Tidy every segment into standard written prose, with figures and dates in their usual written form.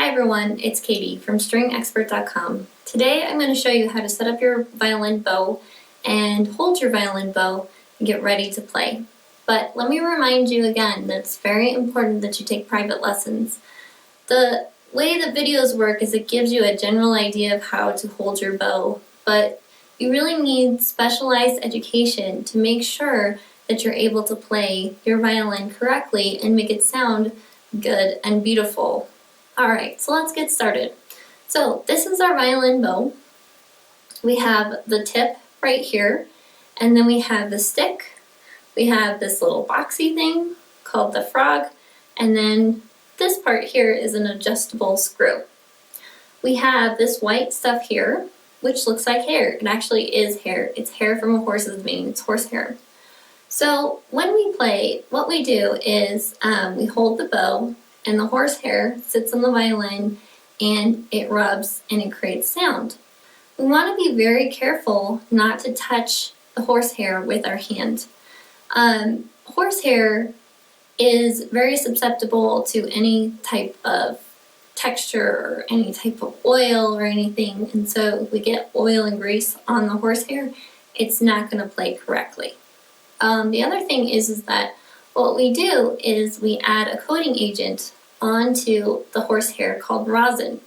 everyone, it's Katie from stringexpert.com. Today I'm going to show you how to set up your violin bow and hold your violin bow and get ready to play. But let me remind you again that it's very important that you take private lessons. The way the videos work is it gives you a general idea of how to hold your bow, but you really need specialized education to make sure that you're able to play your violin correctly and make it sound good and beautiful. Alright, so let's get started. So this is our violin bow. We have the tip right here, and then we have the stick. We have this little boxy thing called the frog, and then this part here is an adjustable screw. We have this white stuff here, which looks like hair. It actually is hair. It's hair from a horse's mane. It's horsehair. So when we play, what we do is we hold the bow, and the horsehair sits on the violin and it rubs and it creates sound. We want to be very careful not to touch the horsehair with our hand. Horsehair is very susceptible to any type of texture or any type of oil or anything, and so if we get oil and grease on the horsehair, it's not going to play correctly. The other thing is that what we do is we add a coating agent onto the horsehair called rosin.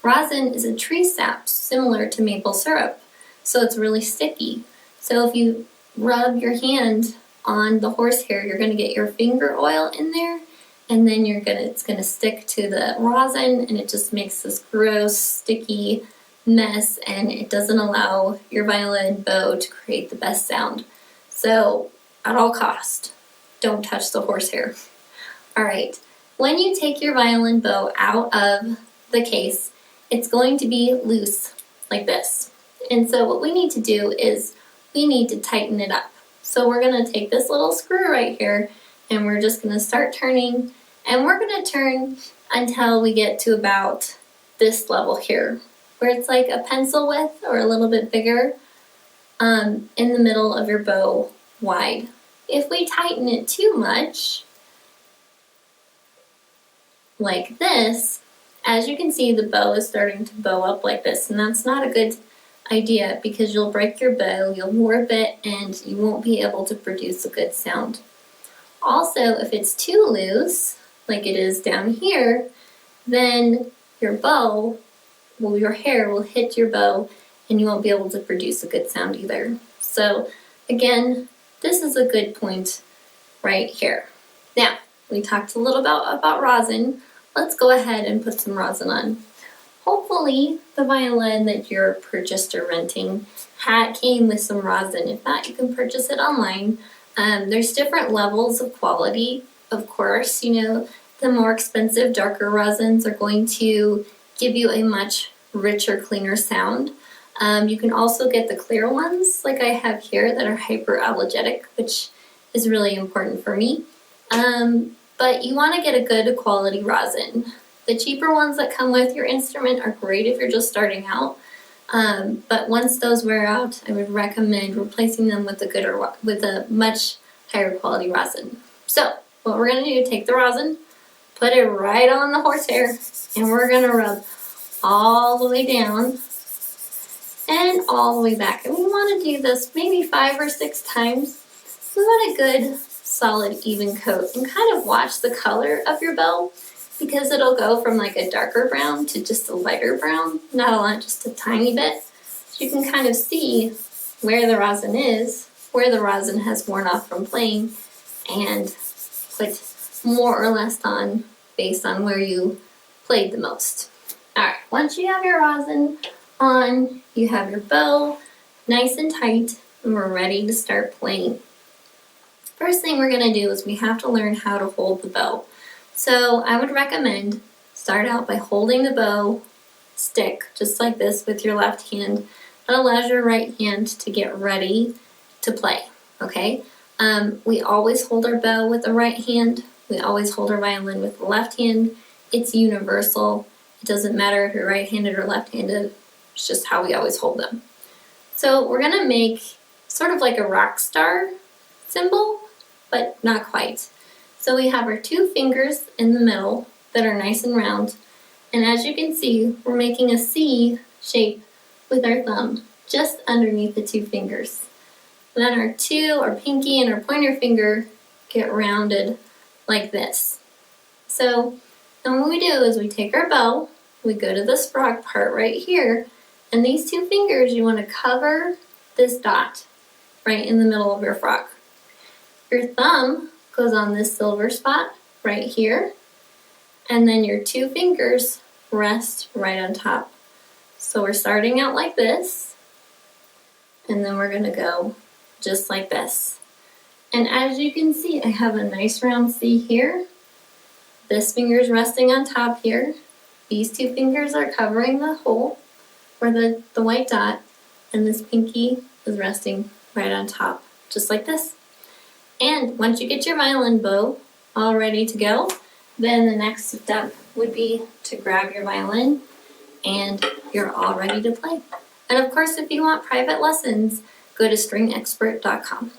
Rosin is a tree sap similar to maple syrup, so it's really sticky. So if you rub your hand on the horsehair, you're going to get your finger oil in there, and then it's going to stick to the rosin, and it just makes this gross, sticky mess, and it doesn't allow your violin bow to create the best sound. So at all cost, don't touch the horsehair. Alright, when you take your violin bow out of the case, it's going to be loose like this. And so what we need to do is we need to tighten it up. So we're going to take this little screw right here, and we're just going to start turning, and we're going to turn until we get to about this level here, where it's like a pencil width or a little bit bigger in the middle of your bow wide. If we tighten it too much, like this, as you can see, the bow is starting to bow up like this, and that's not a good idea because you'll break your bow, you'll warp it, and you won't be able to produce a good sound. Also, if it's too loose, like it is down here, then your bow, well, your hair will hit your bow and you won't be able to produce a good sound either. So again, this is a good point right here. Now, we talked a little about rosin. Let's go ahead and put some rosin on. Hopefully, the violin that you're purchased or renting came with some rosin. If not, you can purchase it online. There's different levels of quality, of course. You know, the more expensive, darker rosins are going to give you a much richer, cleaner sound. You can also get the clear ones, like I have here, that are hyperallergenic, which is really important for me. But you want to get a good quality rosin. The cheaper ones that come with your instrument are great if you're just starting out. But once those wear out, I would recommend replacing them with a much higher quality rosin. So what we're going to do, take the rosin, put it right on the horsehair, and we're going to rub all the way down and all the way back. And we want to do this maybe 5 or 6 times. We want a good, solid, even coat, and kind of watch the color of your bow, because it'll go from like a darker brown to just a lighter brown, not a lot, just a tiny bit. So you can kind of see where the rosin is, where the rosin has worn off from playing, and put more or less on based on where you played the most. Alright, once you have your rosin on, you have your bow nice and tight, and we're ready to start playing. First thing we're going to do is we have to learn how to hold the bow. So I would recommend start out by holding the bow stick just like this with your left hand. That allows your right hand to get ready to play, okay? We always hold our bow with the right hand. We always hold our violin with the left hand. It's universal. It doesn't matter if you're right-handed or left-handed. It's just how we always hold them. So we're going to make sort of like a rock star symbol, but not quite. So we have our 2 fingers in the middle that are nice and round, And as you can see, we're making a C shape with our thumb just underneath the two fingers. Then our pinky and our pointer finger get rounded like this. So, and what we do is we take our bow, we go to this frog part right here, and these two fingers, you want to cover this dot right in the middle of your frog. Your thumb goes on this silver spot right here, and then your two fingers rest right on top. So we're starting out like this, and then we're going to go just like this. And as you can see, I have a nice round C here. This finger is resting on top here. These two fingers are covering the hole, or the white dot, and this pinky is resting right on top, just like this. And once you get your violin bow all ready to go, then the next step would be to grab your violin and you're all ready to play. And of course, if you want private lessons, go to stringexpert.com.